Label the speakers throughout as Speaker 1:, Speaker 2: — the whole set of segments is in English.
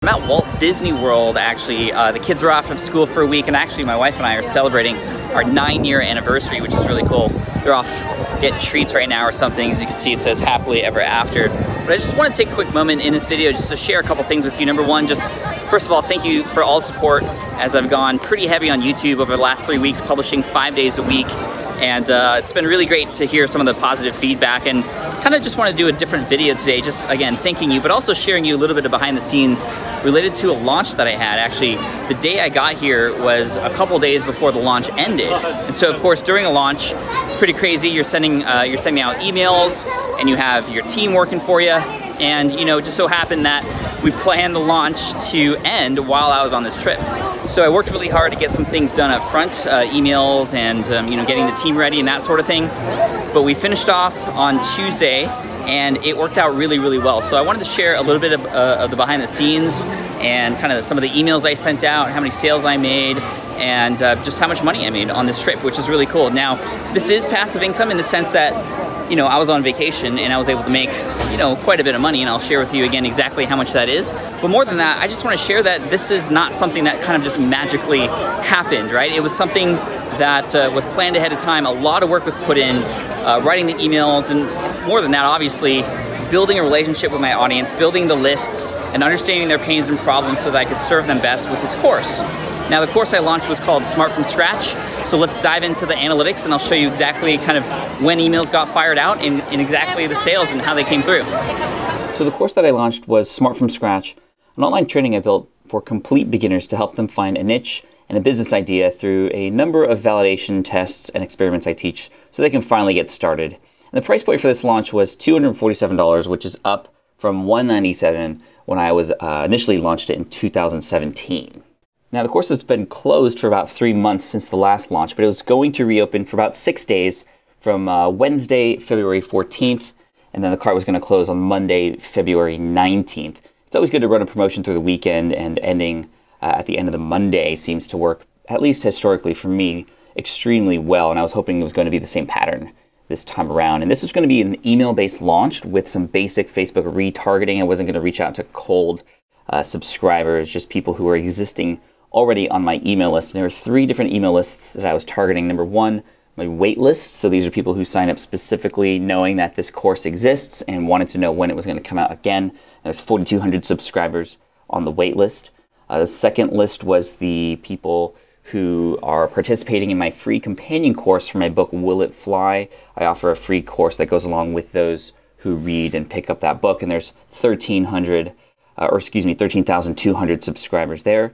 Speaker 1: I'm at Walt Disney World, actually. The kids are off of school for a week, and actually my wife and I are celebrating our 9-year anniversary, which is really cool. They're off getting treats right now or something. As you can see, it says happily ever after. But I just want to take a quick moment in this video just to share a couple things with you. Number one, just first of all, thank you for all the support as I've gone pretty heavy on YouTube over the last 3 weeks, publishing 5 days a week. And it's been really great to hear some of the positive feedback, and kind of just want to do a different video today, just again thanking you, but also sharing you a little bit of behind the scenes related to a launch that I had. Actually, the day I got here was a couple days before the launch ended. And so of course during a launch, it's pretty crazy. You're sending out emails and you have your team working for you. And you know, it just so happened that we planned the launch to end while I was on this trip. So I worked really hard to get some things done up front, emails and you know, getting the team ready and that sort of thing. But we finished off on Tuesday and it worked out really, really well. So I wanted to share a little bit of the behind the scenes and kind of some of the emails I sent out, how many sales I made, and just how much money I made on this trip, which is really cool. Now, this is passive income in the sense that, you know, I was on vacation and I was able to make, you know, quite a bit of money, and I'll share with you again exactly how much that is. But more than that, I just want to share that this is not something that kind of just magically happened, right? It was something that was planned ahead of time. A lot of work was put in, writing the emails, and more than that, obviously, building a relationship with my audience, building the lists, and understanding their pains and problems so that I could serve them best with this course. Now, the course I launched was called Smart from Scratch, so let's dive into the analytics and I'll show you exactly kind of when emails got fired out and exactly the sales and how they came through. So the course that I launched was Smart from Scratch, an online training I built for complete beginners to help them find a niche and a business idea through a number of validation tests and experiments I teach so they can finally get started. And the price point for this launch was $247, which is up from $197 when I was initially launched it in 2017. Now, the course has been closed for about 3 months since the last launch, but it was going to reopen for about 6 days from Wednesday, February 14th, and then the cart was going to close on Monday, February 19th. It's always good to run a promotion through the weekend, and ending at the end of the Monday seems to work, at least historically for me, extremely well, and I was hoping it was going to be the same pattern this time around. And this was going to be an email-based launch with some basic Facebook retargeting. I wasn't going to reach out to cold subscribers, just people who are existing already on my email list. And there were 3 different email lists that I was targeting. Number 1, my wait list. So these are people who sign up specifically knowing that this course exists and wanted to know when it was going to come out again. There's 4,200 subscribers on the wait list. The second list was the people who are participating in my free companion course for my book, Will It Fly? I offer a free course that goes along with those who read and pick up that book. And there's 13,200 subscribers there.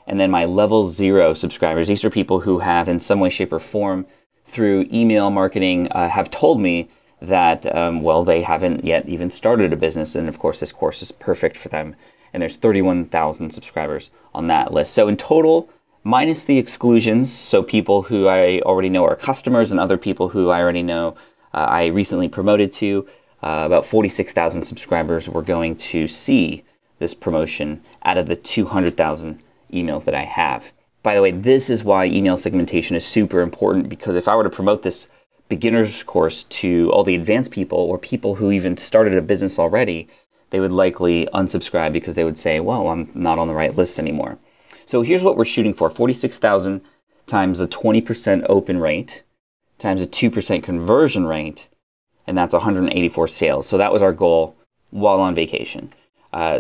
Speaker 1: And then my level 0 subscribers, these are people who have in some way, shape, or form through email marketing have told me that, well, they haven't yet even started a business. And of course, this course is perfect for them. And there's 31,000 subscribers on that list. So in total, minus the exclusions, so people who I already know are customers and other people who I already know I recently promoted to, about 46,000 subscribers were going to see this promotion out of the 200,000 emails that I have. By the way, this is why email segmentation is super important, because if I were to promote this beginner's course to all the advanced people or people who even started a business already, they would likely unsubscribe because they would say, well, I'm not on the right list anymore. So here's what we're shooting for. 46,000 times a 20% open rate times a 2% conversion rate, and that's 184 sales. So that was our goal while on vacation.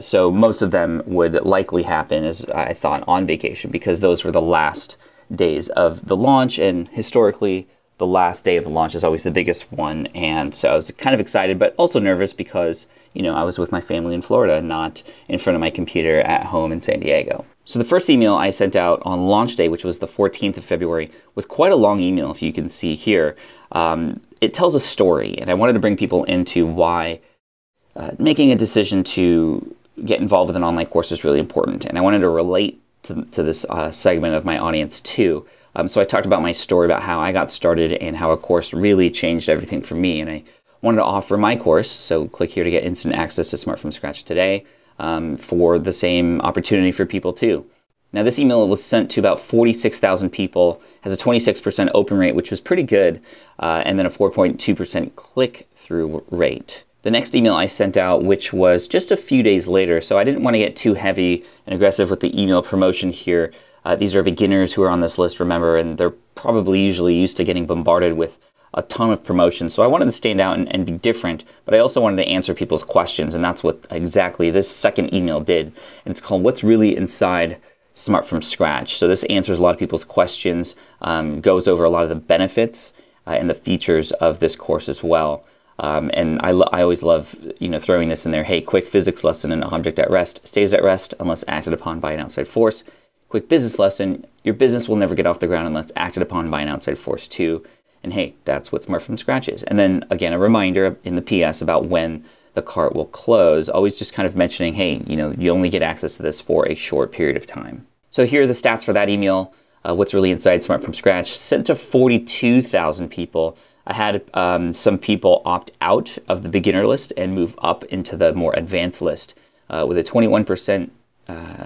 Speaker 1: So most of them would likely happen, as I thought, on vacation, because those were the last days of the launch, and historically the last day of the launch is always the biggest one. And so I was kind of excited, but also nervous because, you know, I was with my family in Florida, not in front of my computer at home in San Diego. So the first email I sent out on launch day, which was the 14th of February, was quite a long email, if you can see here. It tells a story, and I wanted to bring people into why making a decision to get involved with an online course is really important. And I wanted to relate to this segment of my audience too. So I talked about my story about how I got started and how a course really changed everything for me. And I wanted to offer my course, so click here to get instant access to Smart from Scratch today, for the same opportunity for people too. Now this email was sent to about 46,000 people, has a 26% open rate, which was pretty good, and then a 4.2% click-through rate. The next email I sent out, which was just a few days later, so I didn't want to get too heavy and aggressive with the email promotion here. These are beginners who are on this list, remember, and they're probably usually used to getting bombarded with a ton of promotions. So I wanted to stand out and be different, but I also wanted to answer people's questions, and that's what exactly this second email did. And it's called What's Really Inside Smart from Scratch. So this answers a lot of people's questions, goes over a lot of the benefits and the features of this course as well. And I always love, throwing this in there. Hey, quick physics lesson: an object at rest stays at rest unless acted upon by an outside force. Quick business lesson: your business will never get off the ground unless acted upon by an outside force too. And hey, that's what Smart from Scratch is. And then again, a reminder in the PS about when the cart will close, always just kind of mentioning, hey, you only get access to this for a short period of time. So here are the stats for that email. What's really inside Smart from Scratch? Sent to 42,000 people. I had some people opt out of the beginner list and move up into the more advanced list with a 21%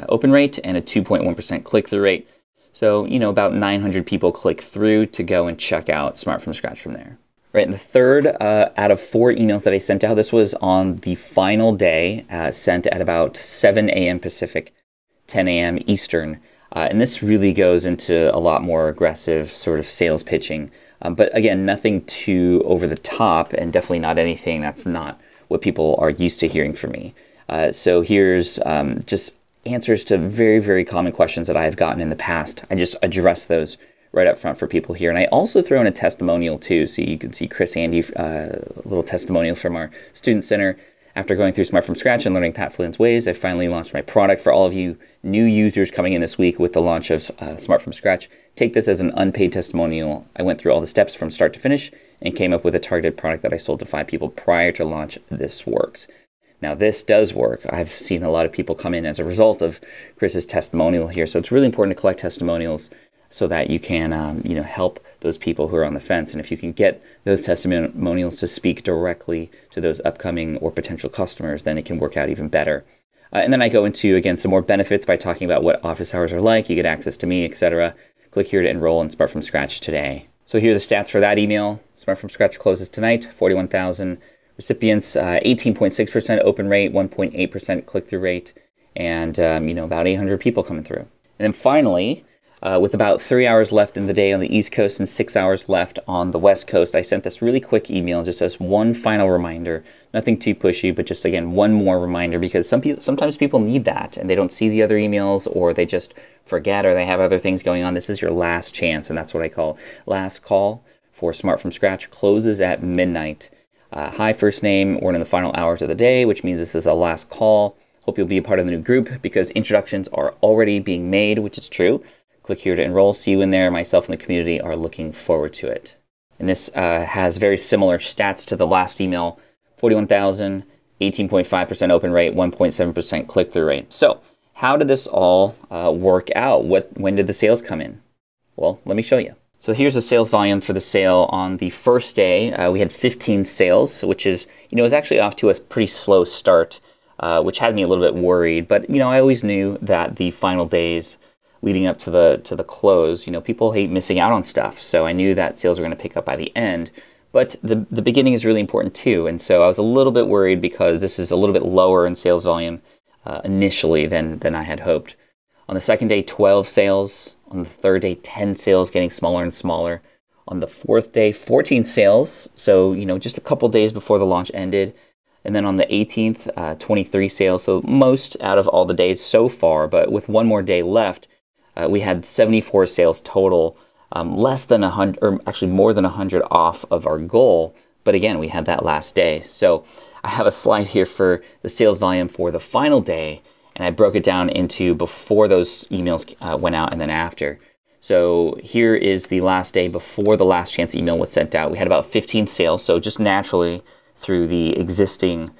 Speaker 1: open rate and a 2.1% click-through rate. So, about 900 people click through to go and check out Smart from Scratch from there. Right, and the third out of 4 emails that I sent out, this was on the final day, sent at about 7 a.m. Pacific, 10 a.m. Eastern. And this really goes into a lot more aggressive sort of sales pitching. But again, nothing too over the top, and definitely not anything that's not what people are used to hearing from me. So here's just answers to very, very common questions that I've gotten in the past. I just address those right up front for people here. And I also throw in a testimonial too. So you can see Chris Andy, a little testimonial from our Student Center. After going through Smart from Scratch and learning Pat Flynn's ways, I finally launched my product. For all of you new users coming in this week with the launch of Smart from Scratch, take this as an unpaid testimonial. I went through all the steps from start to finish and came up with a targeted product that I sold to 5 people prior to launch. This works. Now, this does work. I've seen a lot of people come in as a result of Chris's testimonial here. So it's really important to collect testimonials so that you can, help those people who are on the fence. And if you can get those testimonials to speak directly to those upcoming or potential customers, then it can work out even better. And then I go into, again, some more benefits by talking about what office hours are like. You get access to me, etc. Click here to enroll in Smart from Scratch today. So here are the stats for that email. Smart from Scratch closes tonight, 41,000 recipients, 18.6% open rate, 1.8% click-through rate, and about 800 people coming through. And then finally, with about 3 hours left in the day on the East Coast and 6 hours left on the West Coast, I sent this really quick email just as one final reminder. Nothing too pushy, but just, again, one more reminder, because sometimes people need that and they don't see the other emails, or they just forget, or they have other things going on. This is your last chance, and that's what I call last call for Smart from Scratch. Closes at midnight. Hi, first name. We're in the final hours of the day, which means this is a last call. Hope you'll be a part of the new group because introductions are already being made, which is true. Click here to enroll. See you in there. Myself and the community are looking forward to it. And this has very similar stats to the last email. 41,000, 18.5% open rate, 1.7% click-through rate. So how did this all work out? When did the sales come in? Well, let me show you. So here's the sales volume for the sale on the first day. We had 15 sales, which is, was actually off to a pretty slow start, which had me a little bit worried. But, I always knew that the final days leading up to the close, people hate missing out on stuff. So I knew that sales were going to pick up by the end. But the beginning is really important too. And so I was a little bit worried because this is a little bit lower in sales volume initially than I had hoped. On the second day, 12 sales. On the third day, 10 sales, getting smaller and smaller. On the fourth day, 14 sales. So, just a couple days before the launch ended. And then on the 18th, 23 sales. So most out of all the days so far. But with one more day left, we had 74 sales total. Less than 100, or actually more than 100 off of our goal. But again, we had that last day. So I have a slide here for the sales volume for the final day. And I broke it down into before those emails went out and then after. So here is the last day before the last chance email was sent out. We had about 15 sales. So just naturally through the existing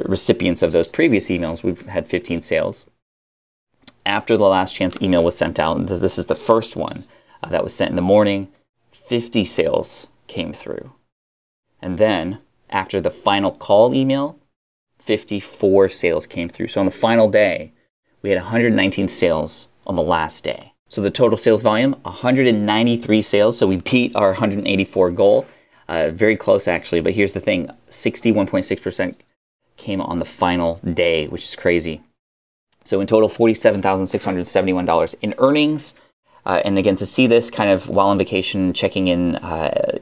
Speaker 1: recipients of those previous emails, we've had 15 sales. After the last chance email was sent out, and this is the first one that was sent in the morning, 50 sales came through. And then after the final call email, 54 sales came through. So on the final day, we had 119 sales on the last day. So the total sales volume, 193 sales. So we beat our 184 goal. Very close actually, but here's the thing, 61.6% came on the final day, which is crazy. So in total, $47,671 in earnings. And again, to see this kind of while on vacation, checking in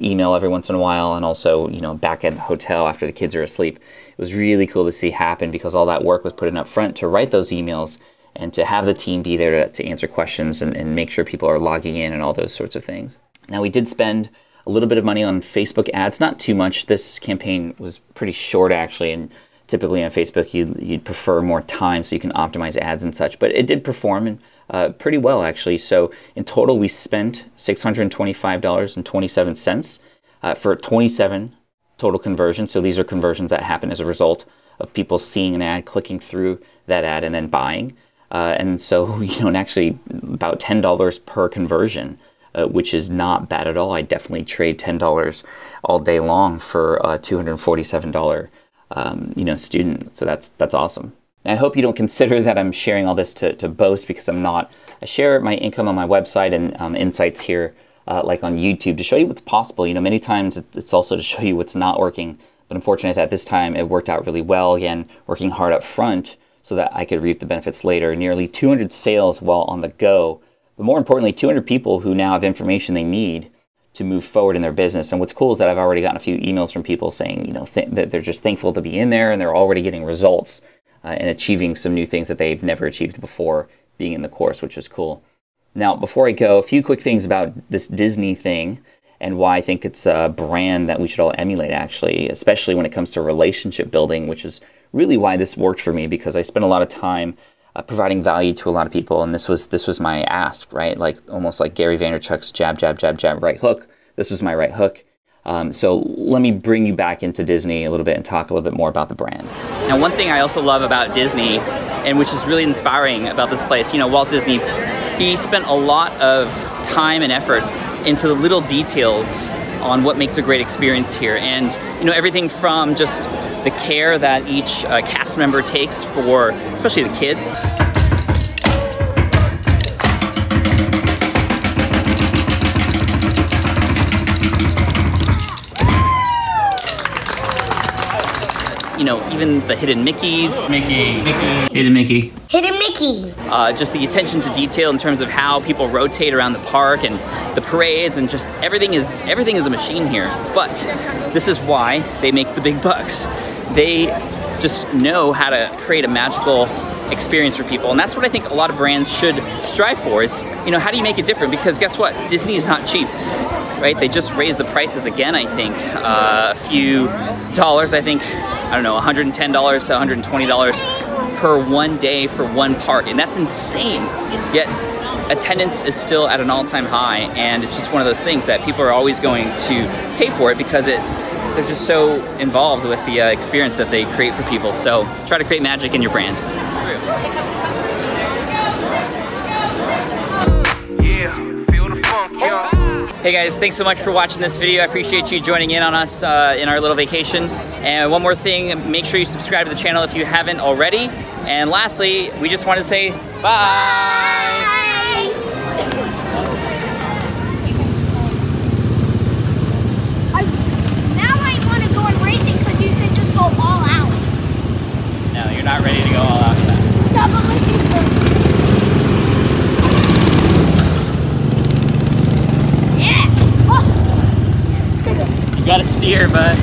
Speaker 1: email every once in a while, and also, you know, back at the hotel after the kids are asleep, it was really cool to see happen because all that work was put in up front to write those emails and to have the team be there to answer questions and make sure people are logging in and all those sorts of things. Now, we did spend a little bit of money on Facebook ads, not too much. This campaign was pretty short actually, and typically on Facebook you'd prefer more time so you can optimize ads and such, but it did perform pretty well actually. So in total we spent $625.27 for 27 total conversions. So these are conversions that happen as a result of people seeing an ad, clicking through that ad, and then buying. And so, you know, and actually about $10 per conversion, which is not bad at all. I definitely trade $10 all day long for a $247 you know, student. So that's awesome. And I hope you don't consider that I'm sharing all this to boast, because I'm not. I share my income on my website and insights here, like on YouTube, to show you what's possible. You know, many times it's also to show you what's not working. But unfortunately, at this time, it worked out really well. Again, working hard up front so that I could reap the benefits later. Nearly 200 sales while on the go. But more importantly, 200 people who now have information they need to move forward in their business. And what's cool is that I've already gotten a few emails from people saying, you know, that they're just thankful to be in there, and they're already getting results and achieving some new things that they've never achieved before being in the course, which is cool. Now, before I go, a few quick things about this Disney thing and why I think it's a brand that we should all emulate, actually, especially when it comes to relationship building, which is really why this worked for me, because I spent a lot of time providing value to a lot of people, and this was my ask, right? Like almost like Gary Vaynerchuk's jab, jab, jab, jab, right hook. This was my right hook. So let me bring you back into Disney a little bit and talk a little bit more about the brand. Now, one thing I also love about Disney, and which is really inspiring about this place, you know, Walt Disney, he spent a lot of time and effort into the little details on what makes a great experience here. And, you know, everything from just the care that each cast member takes for, especially the kids. You know, even the hidden Mickeys. Hidden Mickey.
Speaker 2: Hidden Mickey.
Speaker 1: Just the attention to detail in terms of how people rotate around the park and the parades, and just everything is a machine here. But this is why they make the big bucks. They just know how to create a magical experience for people, and that's what I think a lot of brands should strive for. Is, you know, how do you make it different? Because guess what? Disney is not cheap. Right? They just raised the prices again, I think, a few dollars, I think, I don't know, $110 to $120 per one day for one park, and that's insane. Yet attendance is still at an all-time high, and it's just one of those things that people are always going to pay for it because they're just so involved with the experience that they create for people. So try to create magic in your brand. Hey guys, thanks so much for watching this video. I appreciate you joining in on us in our little vacation. And one more thing, make sure you subscribe to the channel if you haven't already. And lastly, we just want to say bye!
Speaker 2: Now I want to go on racing because you can just go all out.
Speaker 1: No, you're not ready to go all out for that.
Speaker 2: Yeah, but listen first.
Speaker 1: You gotta steer, bud.